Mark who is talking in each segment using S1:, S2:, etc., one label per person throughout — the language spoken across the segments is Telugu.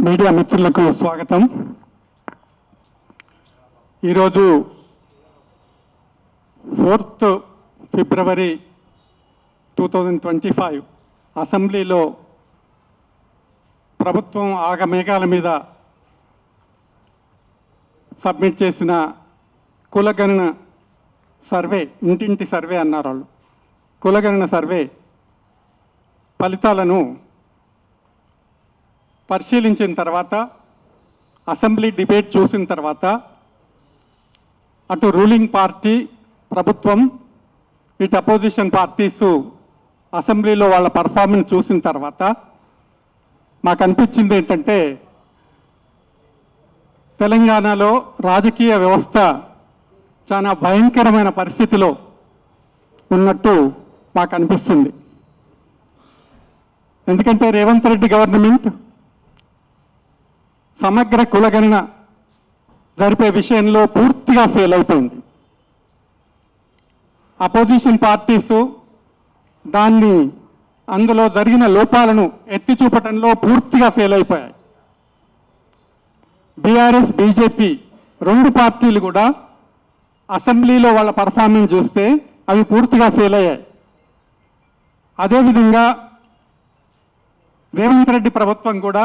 S1: మీడియా మిత్రులకు స్వాగతం. ఈరోజు 4th ఫిబ్రవరి 2025 అసెంబ్లీలో ప్రభుత్వం ఆగమేఘాల మీద సబ్మిట్ చేసిన కులగణన సర్వే, ఇంటింటి సర్వే అన్నారు వాళ్ళు. కులగణన సర్వే ఫలితాలను పరిశీలించిన తర్వాత, అసెంబ్లీ డిబేట్ చూసిన తర్వాత, అటు రూలింగ్ పార్టీ ప్రభుత్వం, ఇటు అపోజిషన్ పార్టీస్ అసెంబ్లీలో వాళ్ళ పర్ఫార్మెన్స్ చూసిన తర్వాత మాకు అనిపించింది ఏంటంటే, తెలంగాణలో రాజకీయ వ్యవస్థ చాలా భయంకరమైన పరిస్థితిలో ఉన్నట్టు మాకు అనిపిస్తుంది. ఎందుకంటే రేవంత్ రెడ్డి గవర్నమెంట్ సమగ్ర కులగణన జరిపే విషయంలో పూర్తిగా ఫెయిల్ అయిపోయింది. అపోజిషన్ పార్టీసు అందులో జరిగిన లోపాలను ఎత్తి చూపటంలో పూర్తిగా ఫెయిల్ అయిపోయాయి. బీఆర్ఎస్, బీజేపీ రెండు పార్టీలు కూడా అసెంబ్లీలో వాళ్ళ పర్ఫార్మెన్స్ చూస్తే అవి పూర్తిగా ఫెయిల్ అయ్యాయి. అదేవిధంగా రేవంత్ రెడ్డి ప్రభుత్వం కూడా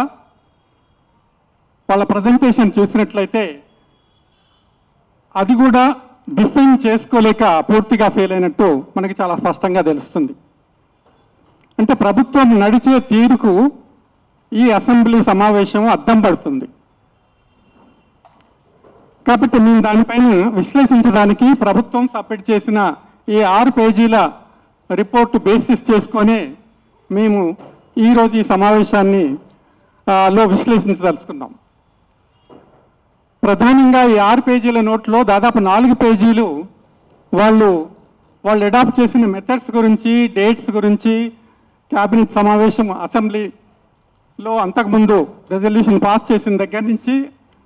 S1: వాళ్ళ ప్రజెంటేషన్ చూసినట్లయితే అది కూడా డిఫైన్ చేసుకోలేక పూర్తిగా ఫెయిల్ అయినట్టు మనకి చాలా స్పష్టంగా తెలుస్తుంది. అంటే ప్రభుత్వం నడిచే తీరుకు ఈ అసెంబ్లీ సమావేశం అద్దం పడుతుంది. కాబట్టి మేము దానిపైన విశ్లేషించడానికి ప్రభుత్వం సబ్మిట్ చేసిన ఈ 6 పేజీల రిపోర్టు బేసిస్ చేసుకొని మేము ఈరోజు ఈ సమావేశాన్ని విశ్లేషించదలుచుకున్నాం. ప్రధానంగా ఈ 6 పేజీల నోట్లో దాదాపు 4 పేజీలు వాళ్ళు అడాప్ట్ చేసిన మెథడ్స్ గురించి, డేట్స్ గురించి, క్యాబినెట్ సమావేశం అసెంబ్లీలో అంతకుముందు రెజల్యూషన్ పాస్ చేసిన దగ్గర నుంచి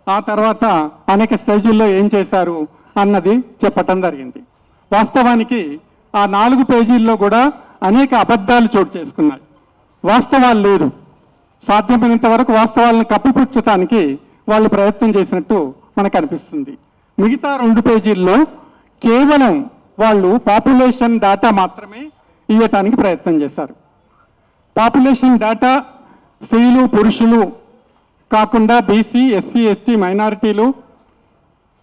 S1: ఆ తర్వాత అనేక స్టేజీల్లో ఏం చేశారు అన్నది చెప్పటం జరిగింది. వాస్తవానికి ఆ 4 పేజీల్లో కూడా అనేక అబద్ధాలు చోటు చేసుకున్నాయి. వాస్తవాలు లేదు. సాధ్యమైనంత వరకు వాస్తవాలను కప్పిపుచ్చటానికి వాళ్ళు ప్రయత్నం చేసినట్టు మనకు అనిపిస్తుంది. మిగతా 2 పేజీల్లో కేవలం వాళ్ళు పాపులేషన్ డేటా మాత్రమే ఇవ్వటానికి ప్రయత్నం చేశారు. పాపులేషన్ డేటా స్త్రీలు, పురుషులు కాకుండా బీసీ, ఎస్సీ, ఎస్టీ, మైనారిటీలు,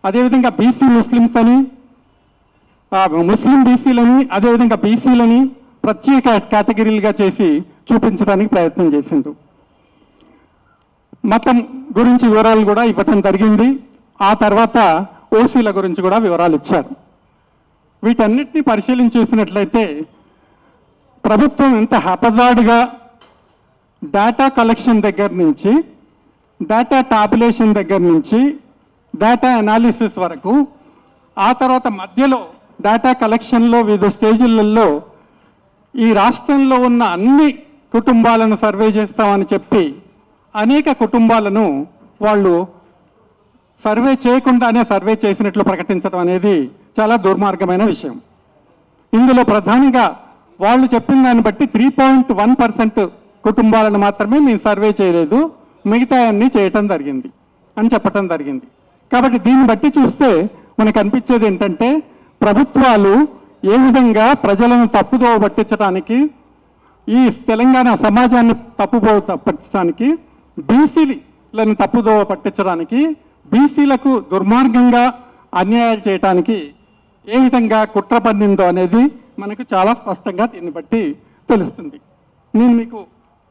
S1: అదేవిధంగా బీసీ ముస్లిమ్స్ అని, ముస్లిం బీసీలని, అదేవిధంగా బీసీలని ప్రత్యేక కేటగిరీలుగా చేసి చూపించడానికి ప్రయత్నం చేసిండ్రు. మతం గురించి వివరాలు కూడా ఇవ్వటం జరిగింది. ఆ తర్వాత ఓసీల గురించి కూడా వివరాలు ఇచ్చారు. వీటన్నిటిని పరిశీలించి చూసినట్లయితే ప్రభుత్వం ఎంత హ్యాపజార్డ్గా డేటా కలెక్షన్ దగ్గర నుంచి, డేటా టాబులేషన్ దగ్గర నుంచి, డేటా అనాలిసిస్ వరకు, ఆ తర్వాత మధ్యలో డేటా కలెక్షన్లో వివిధ స్టేజీలలో ఈ రాష్ట్రంలో ఉన్న అన్ని కుటుంబాలను సర్వే చేస్తామని చెప్పి అనేక కుటుంబాలను వాళ్ళు సర్వే చేయకుండానే సర్వే చేసినట్లు ప్రకటించడం అనేది చాలా దుర్మార్గమైన విషయం. ఇందులో ప్రధానంగా వాళ్ళు చెప్పిన దాన్ని బట్టి 3.1% కుటుంబాలను మాత్రమే మేము సర్వే చేయలేదు, మిగతా అన్నీ చేయటం జరిగింది అని చెప్పటం జరిగింది. కాబట్టి దీన్ని బట్టి చూస్తే మనకు అనిపించేది ఏంటంటే, ప్రభుత్వాలు ఏ విధంగా ప్రజలను తప్పుదోవ పట్టించడానికి, ఈ తెలంగాణ సమాజాన్ని పట్టించడానికి, బీసీలను తప్పుదోవ పట్టించడానికి, బీసీలకు దుర్మార్గంగా అన్యాయాలు చేయడానికి ఏ విధంగా కుట్ర పన్నిందో అనేది మనకు చాలా స్పష్టంగా దీన్ని బట్టి తెలుస్తుంది. నేను మీకు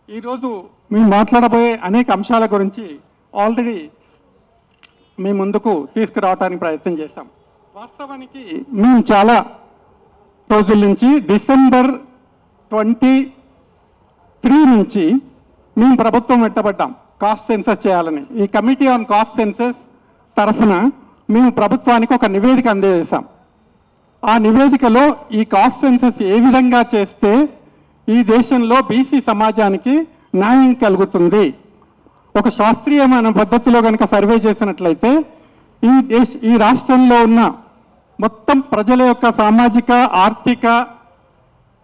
S1: ఈరోజు మేము మాట్లాడబోయే అనేక అంశాల గురించి ఆల్రెడీ మీ ముందుకు తీసుకురావడానికి ప్రయత్నం చేస్తాం. వాస్తవానికి మేము చాలా రోజుల నుంచి December 23 నుంచి మేము ప్రభుత్వం పెట్టబడ్డాం కాస్ట్ సెన్సస్ చేయాలని. ఈ కమిటీ ఆన్ కాస్ట్ సెన్సస్ తరఫున మేము ప్రభుత్వానికి ఒక నివేదిక అందజేశాం. ఆ నివేదికలో ఈ కాస్ట్ సెన్సస్ ఏ విధంగా చేస్తే ఈ దేశంలో బీసీ సమాజానికి న్యాయం కలుగుతుంది, ఒక శాస్త్రీయమైన పద్ధతిలో కనుక సర్వే చేసినట్లయితే ఈ రాష్ట్రంలో ఉన్న మొత్తం ప్రజల యొక్క సామాజిక, ఆర్థిక,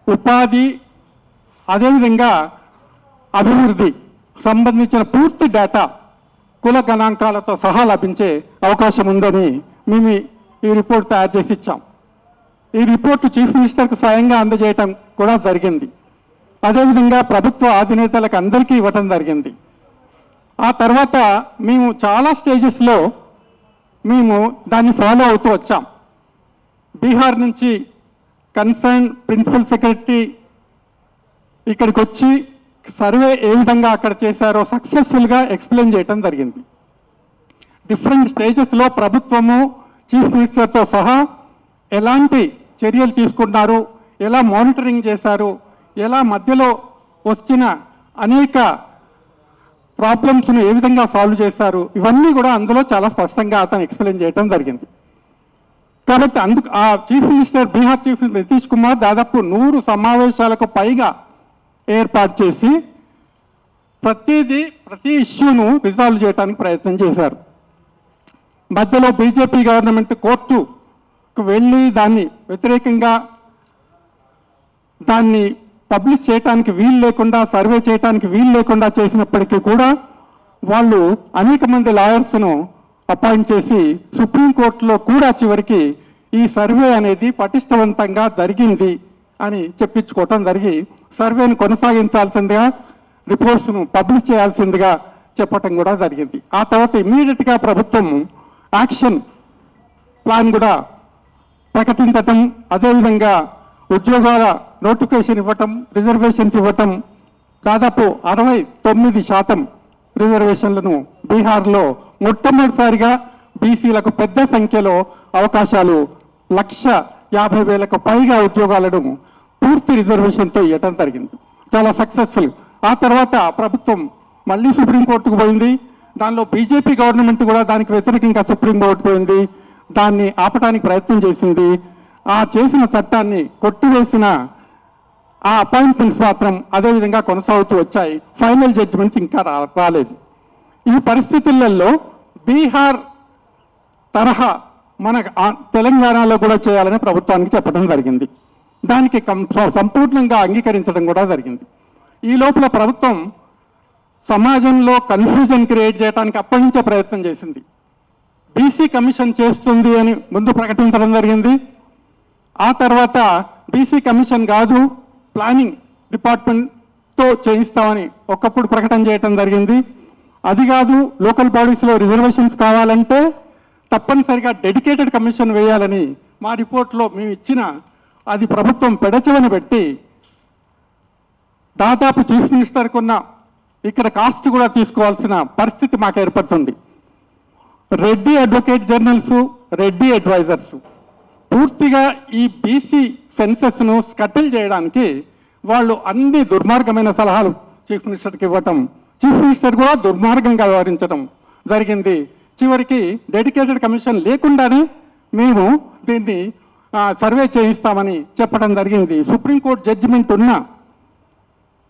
S1: ఉపాధి, అదేవిధంగా అభివృద్ధి సంబంధించిన పూర్తి డేటా కుల గణాంకాలతో సహా లభించే అవకాశం ఉందని మేము ఈ రిపోర్ట్ తయారు చేసి ఇచ్చాం. ఈ రిపోర్టు చీఫ్ మినిస్టర్కు స్వయంగా అందజేయటం కూడా జరిగింది. అదేవిధంగా ప్రభుత్వ అధినేతలకు అందరికీ ఇవ్వటం జరిగింది. ఆ తర్వాత మేము చాలా స్టేజెస్లో మేము దాన్ని ఫాలో అవుతూ వచ్చాం. బీహార్ నుంచి కన్సర్న్ ప్రిన్సిపల్ సెక్రటరీ ఇక్కడికి వచ్చి సర్వే ఏ విధంగా అక్కడ చేశారో సక్సెస్ఫుల్గా ఎక్స్ప్లెయిన్ చేయటం జరిగింది. డిఫరెంట్ స్టేజెస్లో ప్రభుత్వము చీఫ్ మినిస్టర్తో సహా ఎలాంటి చర్యలు తీసుకున్నారు, ఎలా మానిటరింగ్ చేశారు, ఎలా మధ్యలో వచ్చిన అనేక ప్రాబ్లమ్స్ను ఏ విధంగా సాల్వ్ చేశారు, ఇవన్నీ కూడా అందులో చాలా స్పష్టంగా అతను ఎక్స్ప్లెయిన్ చేయడం జరిగింది. కాబట్టి ఆ chief minister Bihar chief minister Nitish Kumar దాదాపు 100 సమావేశాలకు పైగా ఏర్పాటు చేసి ప్రతి ఇష్యూను రిజాల్వ్ చేయడానికి ప్రయత్నం చేశారు. మధ్యలో బీజేపీ గవర్నమెంట్ కోర్టుకు వెళ్ళి దాన్ని వ్యతిరేకంగా దాన్ని పబ్లిష్ చేయడానికి వీలు లేకుండా, సర్వే చేయడానికి వీలు లేకుండా చేసినప్పటికీ కూడా వాళ్ళు అనేక మంది లాయర్స్ను అపాయింట్ చేసి సుప్రీంకోర్టులో కూడా చివరికి ఈ సర్వే అనేది పటిష్టవంతంగా జరిగింది అని చెప్పించుకోవటం జరిగి సర్వేను కొనసాగించాల్సిందిగా, రిపోర్ట్స్ను పబ్లిష్ చేయాల్సిందిగా చెప్పటం కూడా జరిగింది. ఆ తర్వాత ఇమ్మీడియట్గా ప్రభుత్వం యాక్షన్ ప్లాన్ కూడా ప్రకటించటం, అదేవిధంగా ఉద్యోగాల నోటిఫికేషన్ ఇవ్వటం, రిజర్వేషన్స్ ఇవ్వటం, దాదాపు 69% రిజర్వేషన్లను బీహార్లో మొట్టమొదటిసారిగా బీసీలకు పెద్ద సంఖ్యలో అవకాశాలు 1,50,000కు పైగా ఉద్యోగాలను పూర్తి రిజర్వేషన్తో ఇవ్వటం జరిగింది. చాలా సక్సెస్ఫుల్. ఆ తర్వాత ప్రభుత్వం మళ్ళీ సుప్రీంకోర్టుకు పోయింది. దానిలో బీజేపీ గవర్నమెంట్ కూడా దానికి వ్యతిరేకంగా సుప్రీంకోర్టు పోయింది. దాన్ని ఆపడానికి ప్రయత్నం చేసింది. ఆ చేసిన చట్టాన్ని కొట్టివేసిన ఆ అపాయింట్మెంట్స్ మాత్రం అదేవిధంగా కొనసాగుతూ వచ్చాయి. ఫైనల్ జడ్జిమెంట్స్ ఇంకా రాలేదు. ఈ పరిస్థితులలో బీహార్ తరహా మన తెలంగాణలో కూడా చేయాలని ప్రభుత్వానికి చెప్పడం జరిగింది. దానికి సంపూర్ణంగా అంగీకరించడం కూడా జరిగింది. ఈ లోపల ప్రభుత్వం సమాజంలో కన్ఫ్యూజన్ క్రియేట్ చేయడానికి అప్పటి నుంచే ప్రయత్నం చేసింది. బీసీ కమిషన్ చేస్తుంది అని ముందు ప్రకటించడం జరిగింది. ఆ తర్వాత బీసీ కమిషన్ కాదు, ప్లానింగ్ డిపార్ట్మెంట్తో చేయిస్తామని ఒకప్పుడు ప్రకటన చేయటం జరిగింది. అది కాదు, లోకల్ బాడీస్లో రిజర్వేషన్స్ కావాలంటే తప్పనిసరిగా డెడికేటెడ్ కమిషన్ వేయాలని మా రిపోర్ట్లో మేము ఇచ్చిన అది ప్రభుత్వం పెడచెవిన పెట్టి దాదాపు చీఫ్ మినిస్టర్కున్న ఇక్కడ కాస్ట్ కూడా తీసుకోవాల్సిన పరిస్థితి మాకు ఏర్పడుతుంది. Reddy advocate journals, Reddy advisers పూర్తిగా ఈ బీసీ సెన్సెస్ను స్కటిల్ చేయడానికి వాళ్ళు అన్ని దుర్మార్గమైన సలహాలు చీఫ్ మినిస్టర్కి ఇవ్వటం, చీఫ్ మినిస్టర్ కూడా దుర్మార్గంగా వ్యవహరించడం జరిగింది. చివరికి డెడికేటెడ్ కమిషన్ లేకుండానే మేము దీన్ని సర్వే చేయిస్తామని చెప్పడం జరిగింది. సుప్రీంకోర్టు జడ్జిమెంట్ ఉన్న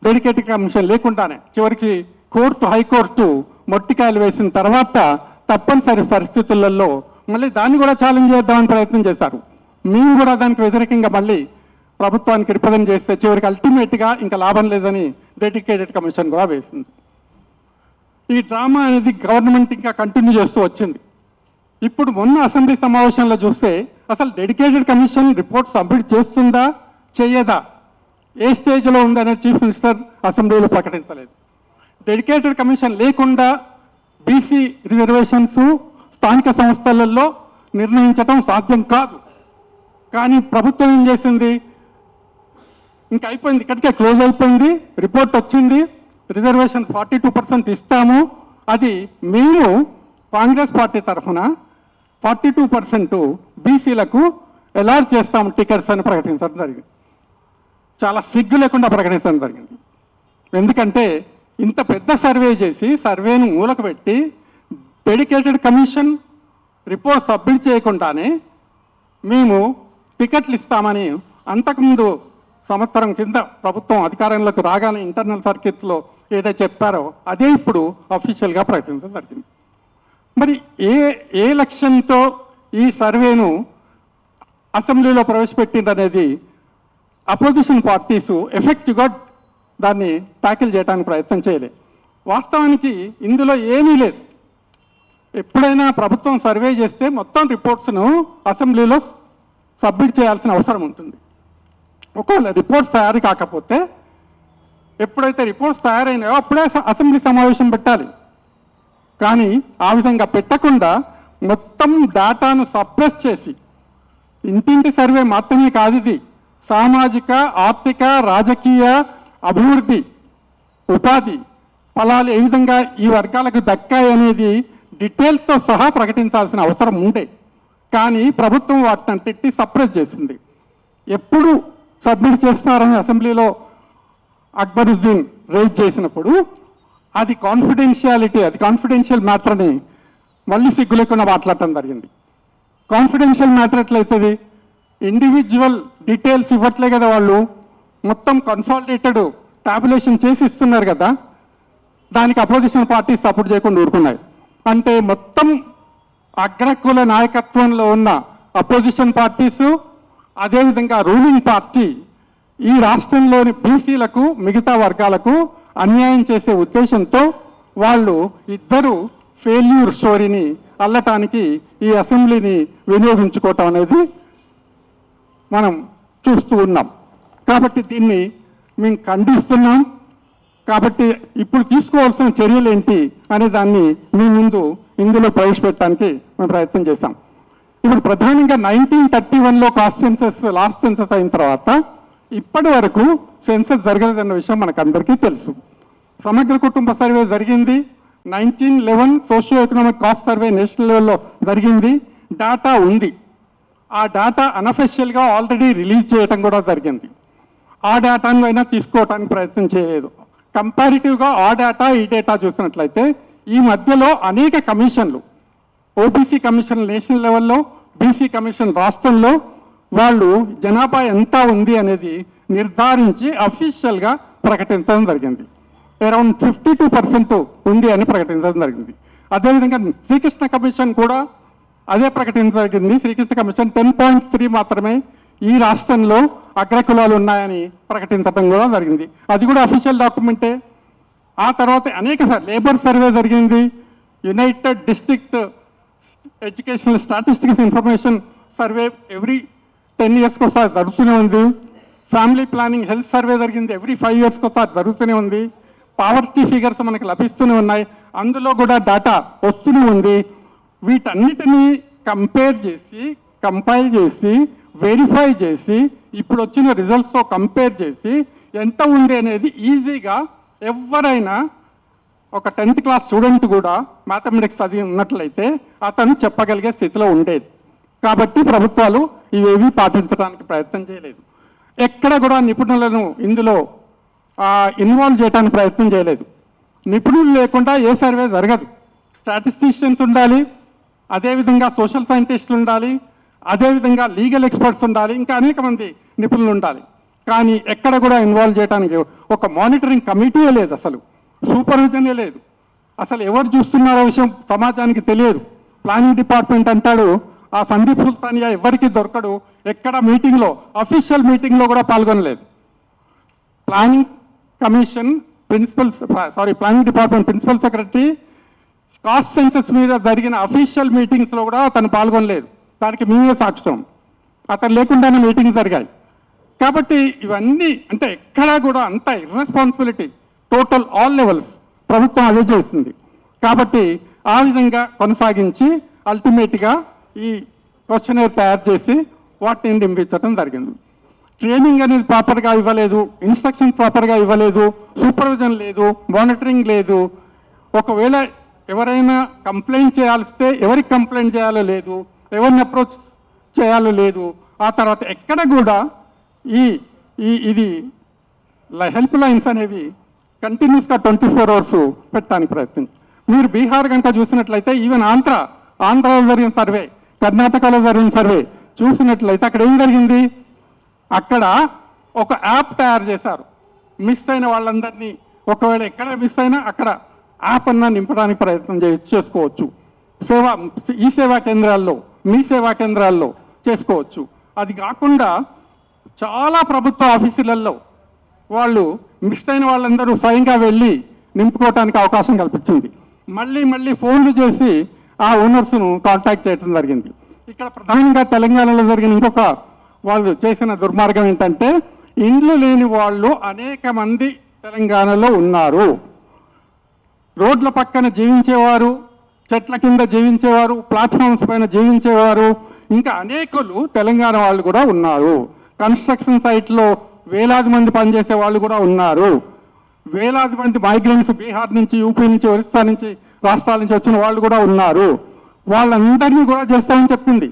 S1: డెడికేటెడ్ కమిషన్ లేకుండానే చివరికి హైకోర్టు మొట్టికాయలు వేసిన తర్వాత తప్పనిసరి పరిస్థితులలో మళ్ళీ దాన్ని కూడా ఛాలెంజ్ చేద్దామని ప్రయత్నం చేశారు. మేము కూడా దానికి వ్యతిరేకంగా మళ్ళీ ప్రభుత్వానికి రిప్రజెంట్ చేస్తే చివరికి అల్టిమేట్గా ఇంకా లాభం లేదని డెడికేటెడ్ కమిషన్ కూడా వేసింది. ఈ డ్రామా అనేది గవర్నమెంట్ ఇంకా కంటిన్యూ చేస్తూ వచ్చింది. ఇప్పుడు మొన్న అసెంబ్లీ సమావేశంలో చూస్తే అసలు డెడికేటెడ్ కమిషన్ రిపోర్ట్ సబ్మిట్ చేస్తుందా చేయదా, ఏ స్టేజ్లో ఉందనే చీఫ్ మినిస్టర్ అసెంబ్లీలో ప్రకటించలేదు. డెడికేటెడ్ కమిషన్ లేకుండా బీసీ రిజర్వేషన్స్ స్థానిక సంస్థలలో నిర్ణయించడం సాధ్యం కాదు. కానీ ప్రభుత్వం ఏం చేసింది, ఇంకా అయిపోయింది, ఇక్కడికే క్లోజ్ అయిపోయింది, రిపోర్ట్ వచ్చింది, రిజర్వేషన్ 42% ఇస్తాము, అది మేము కాంగ్రెస్ పార్టీ తరఫున 42% బీసీలకు అలాట్ చేస్తాము టికెట్స్ అని ప్రకటించడం జరిగింది. చాలా సిగ్గు లేకుండా ప్రకటించడం జరిగింది. ఎందుకంటే ఇంత పెద్ద సర్వే చేసి సర్వేను మూలకు పెట్టి డెడికేటెడ్ కమిషన్ రిపోర్ట్ సబ్మిట్ చేయకుండానే మేము టికెట్లు ఇస్తామని అంతకుముందు సంవత్సరం కింద ప్రభుత్వం అధికారంలోకి రాగానే ఇంటర్నల్ సర్క్యూట్లో ఏదైతే చెప్పారో అదే ఇప్పుడు అఫీషియల్గా ప్రకటించడం జరిగింది. మరి ఏ లక్ష్యంతో ఈ సర్వేను అసెంబ్లీలో ప్రవేశపెట్టిందనేది అపోజిషన్ పార్టీసు ఎఫెక్టివ్గా దాన్ని ట్యాకిల్ చేయడానికి ప్రయత్నం చేయలేదు. వాస్తవానికి ఇందులో ఏమీ లేదు. ఎప్పుడైనా ప్రభుత్వం సర్వే చేస్తే మొత్తం రిపోర్ట్స్ను అసెంబ్లీలో సబ్మిట్ చేయాల్సిన అవసరం ఉంటుంది. ఒకవేళ రిపోర్ట్స్ తయారు కాకపోతే ఎప్పుడైతే రిపోర్ట్స్ తయారైనాయో అప్పుడే అసెంబ్లీ సమావేశం పెట్టాలి. కానీ ఆ విధంగా పెట్టకుండా మొత్తం డేటాను సప్రెస్ చేసి, ఇంటింటి సర్వే మాత్రమే కాదు ఇది, సామాజిక, ఆర్థిక, రాజకీయ అభివృద్ధి, ఉపాధి ఫలాలు ఏ విధంగా ఈ వర్గాలకు దక్కాయి అనేది డీటెయిల్స్తో సహా ప్రకటించాల్సిన అవసరం ఉండే. కానీ ప్రభుత్వం వాటిని తిట్టి సప్రెస్ చేసింది. ఎప్పుడు సబ్మిట్ చేస్తున్నారని అసెంబ్లీలో అక్బరుద్దీన్ రేజ్ చేసినప్పుడు అది కాన్ఫిడెన్షియల్ మ్యాటర్ అని మళ్ళీ సిగ్గు లేకుండా మాట్లాడటం జరిగింది. కాన్ఫిడెన్షియల్ మ్యాటర్ ఎట్లయితుంది? ఇండివిజువల్ డీటెయిల్స్ ఇవ్వట్లే కదా, వాళ్ళు మొత్తం కన్సాలిడేటెడ్ టాబులేషన్ చేసి ఇస్తున్నారు కదా. దానికి అపోజిషన్ పార్టీస్ సపోర్ట్ చేయకుండా ఊరుకున్నాయి. అంటే మొత్తం అగ్రకుల నాయకత్వంలో ఉన్న అపోజిషన్ పార్టీసు, అదేవిధంగా రూలింగ్ పార్టీ ఈ రాష్ట్రంలోని బీసీలకు, మిగతా వర్గాలకు అన్యాయం చేసే ఉద్దేశంతో వాళ్ళు ఇద్దరు ఫెయిల్యూర్ స్టోరీని అల్లటానికి ఈ అసెంబ్లీని వినియోగించుకోవటం అనేది మనం చూస్తూ ఉన్నాం. కాబట్టి దీన్ని మేము ఖండిస్తున్నాం. కాబట్టి ఇప్పుడు తీసుకోవాల్సిన చర్యలు ఏంటి అనే దాన్ని మీ ముందు ఇందులో ప్రవేశపెట్టడానికి మేము ప్రయత్నం చేశాం. ఇప్పుడు ప్రధానంగా 1931లో కాస్ట్ సెన్సస్ లాస్ట్ సెన్సస్ అయిన తర్వాత ఇప్పటి వరకు సెన్సస్ జరగలేదన్న విషయం మనకందరికీ తెలుసు. సమగ్ర కుటుంబ సర్వే జరిగింది, 1911 socio economic caste survey national లెవెల్లో జరిగింది, డేటా ఉంది. ఆ డేటా అనఫిషియల్గా ఆల్రెడీ రిలీజ్ చేయడం కూడా జరిగింది. ఆ డేటాను అయినా తీసుకోవడానికి ప్రయత్నం చేయలేదు. కంపారిటివ్గా ఆ డేటా ఈ డేటా చూసినట్లయితే ఈ మధ్యలో అనేక కమిషన్లు, ఓబీసీ కమిషన్ నేషనల్ లెవెల్లో, బీసీ కమిషన్ రాష్ట్రంలో వాళ్ళు జనాభా ఎంత ఉంది అనేది నిర్ధారించి అఫీషియల్గా ప్రకటించడం జరిగింది. అరౌండ్ 52% ఉంది అని ప్రకటించడం జరిగింది. అదేవిధంగా శ్రీకృష్ణ కమిషన్ కూడా అదే ప్రకటించడం జరిగింది. శ్రీకృష్ణ కమిషన్ 10.3 మాత్రమే ఈ రాష్ట్రంలో అగ్రకులాలు ఉన్నాయని ప్రకటించడం కూడా జరిగింది. అది కూడా అఫీషియల్ డాక్యుమెంటే. ఆ తర్వాత అనేక లేబర్ సర్వే జరిగింది, United district educational statistics information survey every 10 ఇయర్స్కి ఒకసారి జరుగుతూనే ఉంది. ఫ్యామిలీ ప్లానింగ్ హెల్త్ సర్వే జరిగింది, ఎవ్రీ 5 ఇయర్స్కి ఒకసారి జరుగుతూనే ఉంది. పావర్టీ ఫిగర్స్ మనకు లభిస్తూనే ఉన్నాయి, అందులో కూడా డేటా వస్తూనే ఉంది. వీటన్నిటినీ కంపేర్ చేసి, కంపైల్ చేసి, వెరిఫై చేసి, ఇప్పుడు వచ్చిన రిజల్ట్స్తో కంపేర్ చేసి ఎంత ఉంది అనేది ఈజీగా ఎవరైనా ఒక 10th క్లాస్ స్టూడెంట్ కూడా మ్యాథమెటిక్స్ చదివి ఉన్నట్లయితే అతను చెప్పగలిగే స్థితిలో ఉండేది. కాబట్టి ప్రభుత్వాలు ఇవేవి పాటించడానికి ప్రయత్నం చేయలేదు. ఎక్కడ కూడా నిపుణులను ఇందులో ఇన్వాల్వ్ చేయడానికి ప్రయత్నం చేయలేదు. నిపుణులు లేకుండా ఏ సర్వే జరగదు. స్టాటిస్టిషియన్స్ ఉండాలి, అదేవిధంగా సోషల్ సైంటిస్టులు ఉండాలి, అదేవిధంగా లీగల్ ఎక్స్పర్ట్స్ ఉండాలి, ఇంకా అనేక మంది నిపుణులు ఉండాలి. కానీ ఎక్కడ కూడా ఇన్వాల్వ్ చేయడానికి ఒక మానిటరింగ్ కమిటీయే లేదు, అసలు సూపర్విజనే లేదు. అసలు ఎవరు చూస్తున్నారో విషయం సమాజానికి తెలియదు. ప్లానింగ్ డిపార్ట్మెంట్ అంటాడు, ఆ సందీప్ సుల్తానియా ఎవరికి దొరకడు, ఎక్కడ మీటింగ్లో, అఫీషియల్ మీటింగ్లో కూడా పాల్గొనలేదు. Planning commission planning department principal secretary caste census మీద జరిగిన అఫీషియల్ మీటింగ్స్లో కూడా అతను పాల్గొనలేదు. దానికి మేమే సాక్ష్యం. అతను లేకుండానే మీటింగ్స్ జరిగాయి. కాబట్టి ఇవన్నీ అంటే ఎక్కడా కూడా అంత ఇర్రెస్పాన్సిబిలిటీ టోటల్ ఆల్ లెవెల్స్ ప్రభుత్వం అదే చేసింది. కాబట్టి ఆ విధంగా కొనసాగించి అల్టిమేట్గా ఈ క్వశ్చనర్ తయారు చేసి వాటిని నింపించడం జరిగింది. ట్రైనింగ్ అనేది ప్రాపర్గా ఇవ్వలేదు, ఇన్స్ట్రక్షన్ ప్రాపర్గా ఇవ్వలేదు, సూపర్విజన్ లేదు, మానిటరింగ్ లేదు. ఒకవేళ ఎవరైనా కంప్లైంట్ చేయాల్స్తే ఎవరికి కంప్లైంట్ చేయాలో లేదు, ఎవరిని అప్రోచ్ చేయాలో లేదు. ఆ తర్వాత ఎక్కడ కూడా ఇది హెల్ప్ లైన్స్ అనేవి కంటిన్యూస్గా 24 hours పెట్టడానికి ప్రయత్నం. మీరు బీహార్ కనుక చూసినట్లయితే, ఈవెన్ ఆంధ్రాలో జరిగిన సర్వే, కర్ణాటకలో జరిగిన సర్వే చూసినట్లయితే అక్కడ ఏం జరిగింది? అక్కడ ఒక యాప్ తయారు చేశారు. మిస్ అయిన వాళ్ళందరినీ ఒకవేళ ఎక్కడ మిస్ అయినా అక్కడ యాప్ అన్నా నింపడానికి ప్రయత్నం చేసుకోవచ్చు. ఈ సేవా కేంద్రాల్లో, మీ సేవా కేంద్రాల్లో చేసుకోవచ్చు. అది కాకుండా చాలా ప్రభుత్వ ఆఫీసులలో వాళ్ళు మిస్ అయిన వాళ్ళందరూ స్వయంగా వెళ్ళి నింపుకోవటానికి అవకాశం కల్పించింది. మళ్ళీ ఫోన్లు చేసి ఆ ఓనర్స్ను కాంటాక్ట్ చేయడం జరిగింది. ఇక్కడ ప్రధానంగా తెలంగాణలో జరిగిన ఇంకొక వాళ్ళు చేసిన దుర్మార్గం ఏంటంటే, ఇండ్లు లేని వాళ్ళు అనేక మంది తెలంగాణలో ఉన్నారు. రోడ్ల పక్కన జీవించేవారు, చెట్ల కింద జీవించేవారు, ప్లాట్ఫామ్స్ పైన జీవించేవారు, ఇంకా అనేకులు తెలంగాణ వాళ్ళు కూడా ఉన్నారు. కన్స్ట్రక్షన్ సైట్లో వేలాది మంది పనిచేసే వాళ్ళు కూడా ఉన్నారు. వేలాది మంది మైగ్రెంట్స్ బీహార్ నుంచి, యూపీ నుంచి, ఒరిస్సా నుంచి, రాష్ట్రాల నుంచి వచ్చిన వాళ్ళు కూడా ఉన్నారు. వాళ్ళందరినీ కూడా చేస్తామని చెప్పింది.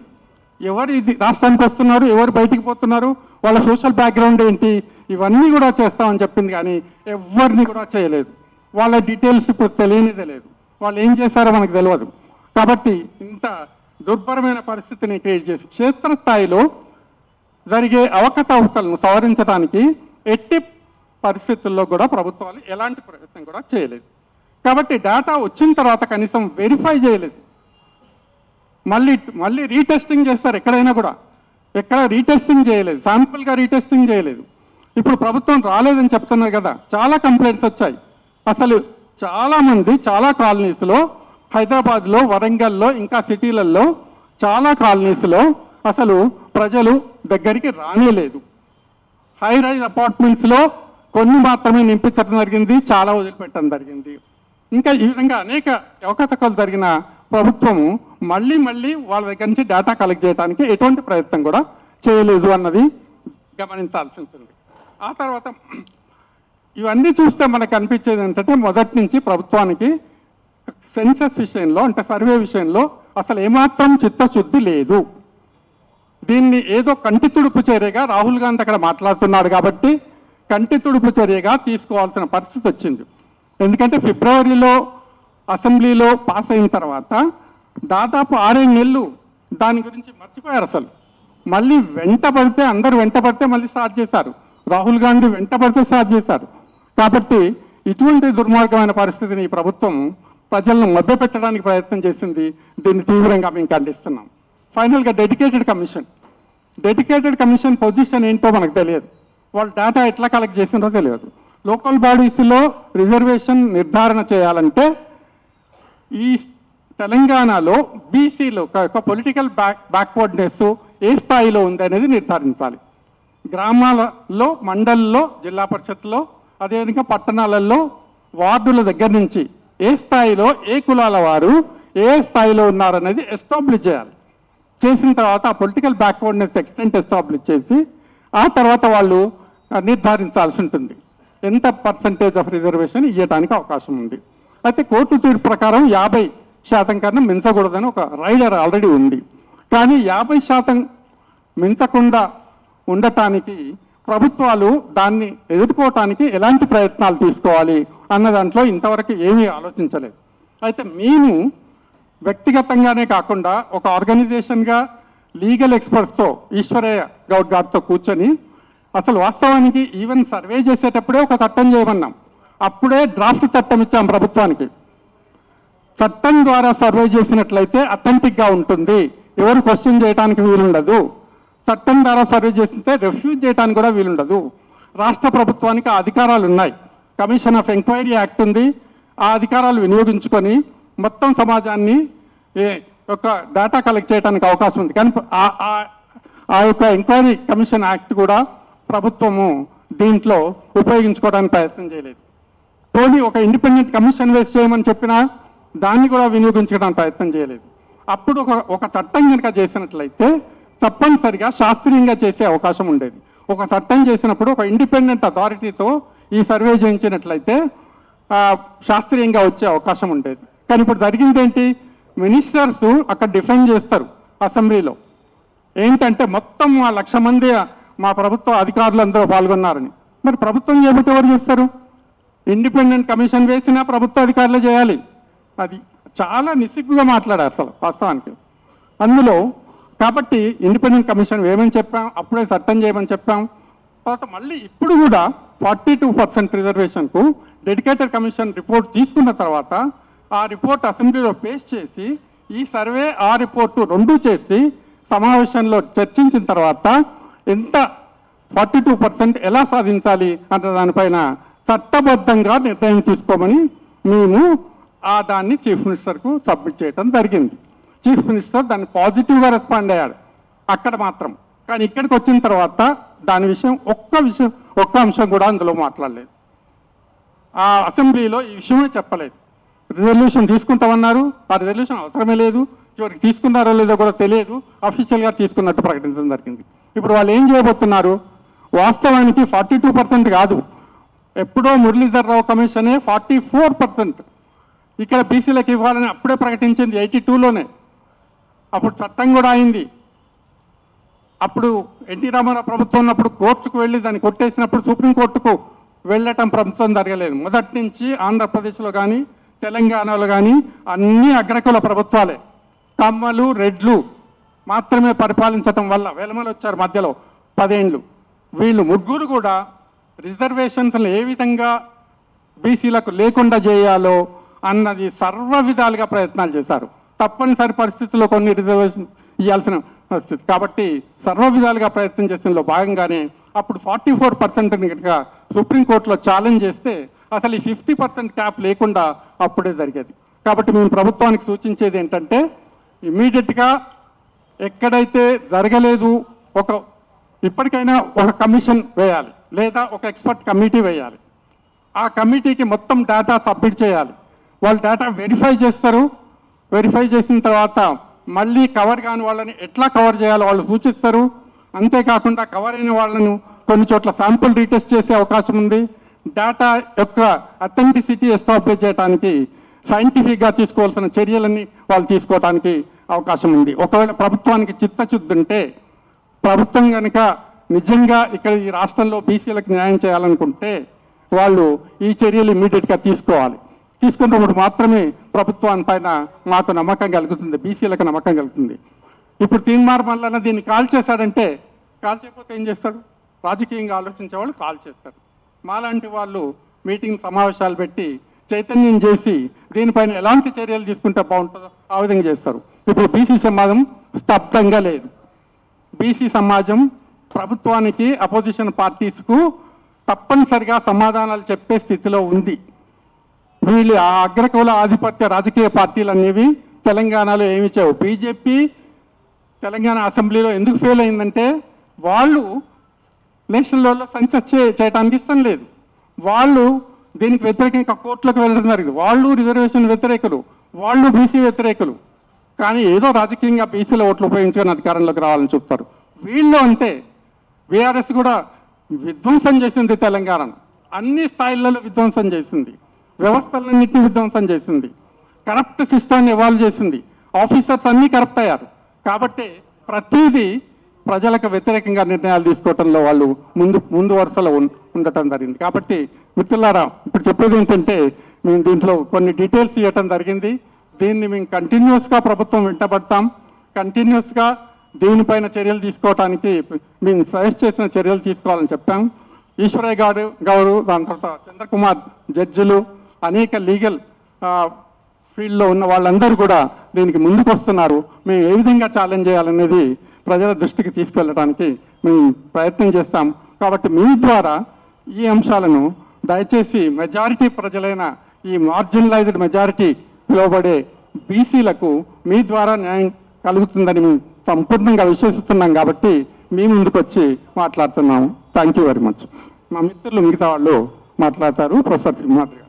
S1: ఎవరు ఇది రాష్ట్రానికి వస్తున్నారు, ఎవరు బయటికి పోతున్నారు, వాళ్ళ సోషల్ బ్యాక్గ్రౌండ్ ఏంటి, ఇవన్నీ కూడా చేస్తామని చెప్పింది. కానీ ఎవరిని కూడా చేయలేదు. వాళ్ళ డీటెయిల్స్ ఇప్పుడు తెలియనిదే లేదు. వాళ్ళు ఏం చేశారో మనకు తెలియదు. కాబట్టి ఇంత దుర్భరమైన పరిస్థితిని క్రియేట్ చేసి క్షేత్రస్థాయిలో జరిగే అవకతవకలను సవరించడానికి ఎట్టి పరిస్థితుల్లో కూడా ప్రభుత్వాలు ఎలాంటి ప్రయత్నం కూడా చేయలేదు. కాబట్టి డేటా వచ్చిన తర్వాత కనీసం వెరిఫై చేయలేదు. మళ్ళీ రీటెస్టింగ్ చేస్తారు. ఎక్కడైనా కూడా ఎక్కడ రీటెస్టింగ్ చేయలేదు, శాంపుల్గా రీటెస్టింగ్ చేయలేదు. ఇప్పుడు ప్రభుత్వం రాలేదని చెప్తున్నారు కదా, చాలా కంప్లైంట్స్ వచ్చాయి. అసలు చాలామంది చాలా కాలనీస్లో, హైదరాబాద్లో, వరంగల్లో, ఇంకా సిటీలలో చాలా కాలనీస్లో అసలు ప్రజలు దగ్గరికి రానేలేదు. హై రైజ్ అపార్ట్మెంట్స్లో కొన్ని మాత్రమే నింపించడం జరిగింది, చాలా వదిలిపెట్టడం జరిగింది. ఇంకా ఈ విధంగా అనేక అవకతవకలు జరిగిన ప్రభుత్వము మళ్ళీ వాళ్ళ దగ్గర నుంచి డేటా కలెక్ట్ చేయడానికి ఎటువంటి ప్రయత్నం కూడా చేయలేదు అన్నది గమనించాల్సి ఉంటుంది. ఆ తర్వాత ఇవన్నీ చూస్తే మనకు అనిపించేది ఏంటంటే, మొదటి నుంచి ప్రభుత్వానికి సెన్సస్ విషయంలో, అంటే సర్వే విషయంలో అసలు ఏమాత్రం చిత్తశుద్ధి లేదు. దీన్ని ఏదో కంటి తుడుపు చర్యగా రాహుల్ గాంధీ అక్కడ మాట్లాడుతున్నాడు కాబట్టి కంటి తుడుపు చర్యగా తీసుకోవాల్సిన పరిస్థితి వచ్చింది. ఎందుకంటే ఫిబ్రవరిలో అసెంబ్లీలో పాస్ అయిన తర్వాత దాదాపు 6 నెలలు దాని గురించి మర్చిపోయారు. అసలు మళ్ళీ అందరూ వెంట పడితే మళ్ళీ స్టార్ట్ చేశారు. రాహుల్ గాంధీ వెంట పడితే స్టార్ట్ చేశారు. కాబట్టి ఇటువంటి దుర్మార్గమైన పరిస్థితిని ఈ ప్రభుత్వం ప్రజలను మభ్యపెట్టడానికి ప్రయత్నం చేసింది. దీన్ని తీవ్రంగా మేము ఖండిస్తున్నాం. ఫైనల్గా డెడికేటెడ్ కమిషన్ పొజిషన్ ఏంటో మనకు తెలియదు. వాళ్ళు డేటా ఎట్లా కలెక్ట్ చేసిందో తెలియదు. లోకల్ బాడీస్లో రిజర్వేషన్ నిర్ధారణ చేయాలంటే ఈ తెలంగాణలో బీసీలో ఒక పొలిటికల్ బ్యాక్వర్డ్నెస్ ఏ స్థాయిలో ఉంది అనేది నిర్ధారించాలి. గ్రామాలలో, మండల్లో, జిల్లా పరిషత్లో, అదేవిధంగా పట్టణాలలో, వార్డుల దగ్గర నుంచి ఏ స్థాయిలో ఏ కులాల వారు ఏ స్థాయిలో ఉన్నారనేది ఎస్టాబ్లిష్ చేయాలి. చేసిన తర్వాత ఆ పొలిటికల్ బ్యాక్వర్డ్నెస్ ఎక్స్టెంట్ ఎస్టాబ్లిష్ చేసి ఆ తర్వాత వాళ్ళు నిర్ధారించాల్సి ఉంటుంది ఎంత పర్సంటేజ్ ఆఫ్ రిజర్వేషన్ ఇవ్వడానికి అవకాశం ఉంది. అయితే కోర్టు తీర్పు ప్రకారం 50% కన్నా మించకూడదని ఒక రైడర్ ఆల్రెడీ ఉంది. కానీ 50% మించకుండా ఉండటానికి ప్రభుత్వాలు దాన్ని ఎదుర్కోవటానికి ఎలాంటి ప్రయత్నాలు తీసుకోవాలి అన్న దాంట్లో ఇంతవరకు ఏమీ ఆలోచించలేదు. అయితే మేము వ్యక్తిగతంగానే కాకుండా ఒక ఆర్గనైజేషన్గా లీగల్ ఎక్స్పర్ట్స్తో, ఈశ్వరయ్య గౌడ్ గారితో కూర్చొని అసలు వాస్తవానికి ఈవెన్ సర్వే చేసేటప్పుడే ఒక చట్టం చేయమన్నాం. అప్పుడే డ్రాఫ్ట్ చట్టం ఇచ్చాం ప్రభుత్వానికి. చట్టం ద్వారా సర్వే చేసినట్లయితే అథెంటిక్గా ఉంటుంది, ఎవరు క్వశ్చన్ చేయడానికి వీలుండదు. చట్టం ద్వారా సర్వే చేస్తే రిఫ్యూజ్ చేయడానికి కూడా వీలుండదు. రాష్ట్ర ప్రభుత్వానికి ఆ అధికారాలు ఉన్నాయి. కమిషన్ ఆఫ్ ఎంక్వైరీ యాక్ట్ ఉంది. ఆ అధికారాలు వినియోగించుకొని మొత్తం సమాజాన్ని ఒక డేటా కలెక్ట్ చేయడానికి అవకాశం ఉంది. కానీ ఆ యొక్క ఎంక్వైరీ కమిషన్ యాక్ట్ కూడా ప్రభుత్వము దీంట్లో ఉపయోగించుకోవడానికి ప్రయత్నం చేయలేదు. పోనీ ఒక ఇండిపెండెంట్ కమిషన్ వేసి చేయమని చెప్పినా దాన్ని కూడా వినియోగించడానికి ప్రయత్నం చేయలేదు. అప్పుడు ఒక చట్టం కనుక చేసినట్లయితే తప్పనిసరిగా శాస్త్రీయంగా చేసే అవకాశం ఉండేది. ఒక చట్టం చేసినప్పుడు ఒక ఇండిపెండెంట్ అథారిటీతో ఈ సర్వే చేయించినట్లయితే శాస్త్రీయంగా వచ్చే అవకాశం ఉండేది. కానీ ఇప్పుడు జరిగింది ఏంటి, మినిస్టర్స్ అక్కడ డిఫెండ్ చేస్తారు అసెంబ్లీలో. ఏంటంటే మొత్తం 1,00,000 మంది మా ప్రభుత్వ అధికారులు అందరూ పాల్గొన్నారని. మరి ప్రభుత్వం చేయబోతే ఎవరు చేస్తారు? ఇండిపెండెంట్ కమిషన్ వేసినా ప్రభుత్వ అధికారులే చేయాలి. అది చాలా నిస్సిగ్గుగా మాట్లాడారు అసలు వాస్తవానికి అందులో. కాబట్టి ఇండిపెండెంట్ కమిషన్ వేయమని చెప్పాం, అప్పుడే చట్టం చేయమని చెప్పాం. తర్వాత మళ్ళీ ఇప్పుడు కూడా 42% రిజర్వేషన్కు డెడికేటెడ్ కమిషన్ రిపోర్ట్ తీసుకున్న తర్వాత ఆ రిపోర్ట్ అసెంబ్లీలో పేష్ చేసి ఈ సర్వే ఆ రిపోర్టు 2 చేసి సమావేశంలో చర్చించిన తర్వాత ఎంత 42% ఎలా సాధించాలి అన్న దానిపైన చట్టబద్ధంగా నిర్ణయం తీసుకోమని మేము దాన్ని చీఫ్ మినిస్టర్కు సబ్మిట్ చేయడం జరిగింది. చీఫ్ మినిస్టర్ దాన్ని పాజిటివ్గా రెస్పాండ్ అయ్యాడు అక్కడ మాత్రం. కానీ ఇక్కడికి వచ్చిన తర్వాత దాని ఒక్క అంశం కూడా అందులో మాట్లాడలేదు. ఆ అసెంబ్లీలో ఈ విషయమే చెప్పలేదు. రిజల్యూషన్ తీసుకుంటామన్నారు, ఆ రిజల్యూషన్ అవసరమే లేదు, చివరికి తీసుకున్నారో లేదో కూడా తెలియదు, అఫీషియల్గా తీసుకున్నట్టు ప్రకటించడం జరిగింది. ఇప్పుడు వాళ్ళు ఏం చేయబోతున్నారు? వాస్తవానికి 42% కాదు, ఎప్పుడో మురళీధర్ రావు కమిషనే 44%. ఇక్కడ బీసీలకు ఇవ్వాలని అప్పుడే ప్రకటించింది 82లోనే. అప్పుడు చట్టం కూడా అయింది. అప్పుడు ఎన్టీ రామారావు ప్రభుత్వం ఉన్నప్పుడు కోర్టుకు వెళ్ళి దాన్ని కొట్టేసినప్పుడు సుప్రీంకోర్టుకు వెళ్ళటం ప్రభుత్వం జరగలేదు. మొదటి నుంచి ఆంధ్రప్రదేశ్లో కానీ తెలంగాణలో కానీ అన్ని అగ్రకుల ప్రభుత్వాలే, కమ్మలు రెడ్లు మాత్రమే పరిపాలించటం వల్ల వెలమలు వచ్చారు మధ్యలో 10 ఏళ్ళు. వీళ్ళు ముగ్గురు కూడా రిజర్వేషన్స్ని ఏ విధంగా బీసీలకు లేకుండా చేయాలో అన్నది సర్వ విధాలుగా ప్రయత్నాలు చేశారు. తప్పనిసరి పరిస్థితుల్లో కొన్ని రిజర్వేషన్ ఇవ్వాల్సిన పరిస్థితి కాబట్టి సర్వ విధాలుగా ప్రయత్నం చేసినలో భాగంగానే అప్పుడు 44% కనుక సుప్రీంకోర్టులో ఛాలెంజ్ చేస్తే అసలు ఈ 50% క్యాప్ లేకుండా అప్పుడే జరిగేది. కాబట్టి మేము ప్రభుత్వానికి సూచించేది ఏంటంటే ఇమ్మీడియట్గా ఎక్కడైతే జరగలేదు ఇప్పటికైనా ఒక కమిషన్ వేయాలి, లేదా ఒక ఎక్స్పర్ట్ కమిటీ వేయాలి. ఆ కమిటీకి మొత్తం డేటా సబ్మిట్ చేయాలి. వాళ్ళు డేటా వెరిఫై చేస్తారు. వెరిఫై చేసిన తర్వాత మళ్ళీ కవర్ కాని వాళ్ళని ఎట్లా కవర్ చేయాలో వాళ్ళు సూచిస్తారు. అంతేకాకుండా కవర్ అయిన వాళ్ళను కొన్ని చోట్ల శాంపుల్ రీటెస్ట్ చేసే అవకాశం ఉంది. డేటా యొక్క అథెంటిసిటీ ఎస్టాబ్లిష్ చేయడానికి సైంటిఫిక్గా తీసుకోవాల్సిన చర్యలన్నీ వాళ్ళు తీసుకోవడానికి అవకాశం ఉంది. ఒకవేళ ప్రభుత్వానికి చిత్తశుద్ధి ఉంటే, ప్రభుత్వం కనుక నిజంగా ఇక్కడ ఈ రాష్ట్రంలో బీసీలకు న్యాయం చేయాలనుకుంటే వాళ్ళు ఈ చర్యలు ఇమ్మీడియట్గా తీసుకోవాలి. తీసుకున్నప్పుడు మాత్రమే ప్రభుత్వానిపైన మాకు నమ్మకం కలుగుతుంది, బీసీలకు నమ్మకం కలుగుతుంది. ఇప్పుడు తీన్మార్ మల్లన్న దీన్ని కాల్ చేశాడంటే, కాల్ చేయకపోతే ఏం చేస్తాడు? రాజకీయంగా ఆలోచించే వాళ్ళు కాల్ చేస్తారు. మాలాంటి వాళ్ళు మీటింగ్ సమావేశాలు పెట్టి చైతన్యం చేసి దీనిపైన ఎలాంటి చర్యలు తీసుకుంటే బాగుంటుందో ఆ విధంగా చేస్తారు. ఇప్పుడు బీసీ సమాజం స్తబ్దంగా లేదు. బీసీ సమాజం ప్రభుత్వానికి, అపోజిషన్ పార్టీస్కు తప్పనిసరిగా సమాధానాలు చెప్పే స్థితిలో ఉంది. వీళ్ళు ఆ అగ్రకుల ఆధిపత్య రాజకీయ పార్టీలు అనేవి తెలంగాణలో ఏమి చేయవు. బీజేపీ తెలంగాణ అసెంబ్లీలో ఎందుకు ఫెయిల్ అయిందంటే వాళ్ళు నేషనల్ లెవెల్లో సెన్సస్ చేయడానికి ఇష్టం లేదు. వాళ్ళు దీనికి వ్యతిరేకంగా కోర్టులకు వెళ్ళడం జరిగింది. వాళ్ళు రిజర్వేషన్ వ్యతిరేకులు, వాళ్ళు బీసీ వ్యతిరేకులు. కానీ ఏదో రాజకీయంగా బీసీల ఓట్లు ఉపయోగించుకొని అధికారంలోకి రావాలని చూస్తారు. వీళ్ళు అంతే. బీఆర్ఎస్ కూడా విధ్వంసం చేసింది తెలంగాణను, అన్ని స్థాయిలలో విధ్వంసం చేసింది, వ్యవస్థలన్నింటినీ విధ్వంసం చేసింది, కరప్ట్ సిస్టాన్ని ఎవాల్వ్ చేసింది, ఆఫీసర్స్ అన్నీ కరప్ట్ అయ్యారు. కాబట్టి ప్రతిదీ ప్రజలకు వ్యతిరేకంగా నిర్ణయాలు తీసుకోవడంలో వాళ్ళు ముందు వరుసలో ఉండటం జరిగింది. కాబట్టి మిత్రులారా, ఇప్పుడు చెప్పేది ఏంటంటే మేము దీంట్లో కొన్ని డీటెయిల్స్ ఇవ్వటం జరిగింది. దీన్ని మేము కంటిన్యూస్గా ప్రభుత్వం వెంటబడతాం. కంటిన్యూస్గా దీనిపైన చర్యలు తీసుకోవడానికి మేము సజెస్ట్ చేసిన చర్యలు తీసుకోవాలని చెప్పాం. ఈశ్వరయ్య గారు దాని తర్వాత చంద్రకుమార్ జడ్జిలు, అనేక లీగల్ ఫీల్డ్లో ఉన్న వాళ్ళందరూ కూడా దీనికి ముందుకు వస్తున్నారు. మేము ఏ విధంగా ఛాలెంజ్ చేయాలనేది ప్రజల దృష్టికి తీసుకెళ్ళడానికి మేము ప్రయత్నం చేస్తాం. కాబట్టి మీ ద్వారా ఈ అంశాలను దయచేసి మెజారిటీ ప్రజలైన ఈ మార్జినలైజ్డ్ మెజారిటీ పిలువబడే బీసీలకు మీ ద్వారా న్యాయం కలుగుతుందని మేము సంపూర్ణంగా విశ్వసిస్తున్నాం. కాబట్టి మీ ముందుకు వచ్చి మాట్లాడుతున్నాము. Thank you very much. మా మిత్రులు మిగతా వాళ్ళు మాట్లాడతారు. ప్రొఫెసర్ సింహాద్రి గారు.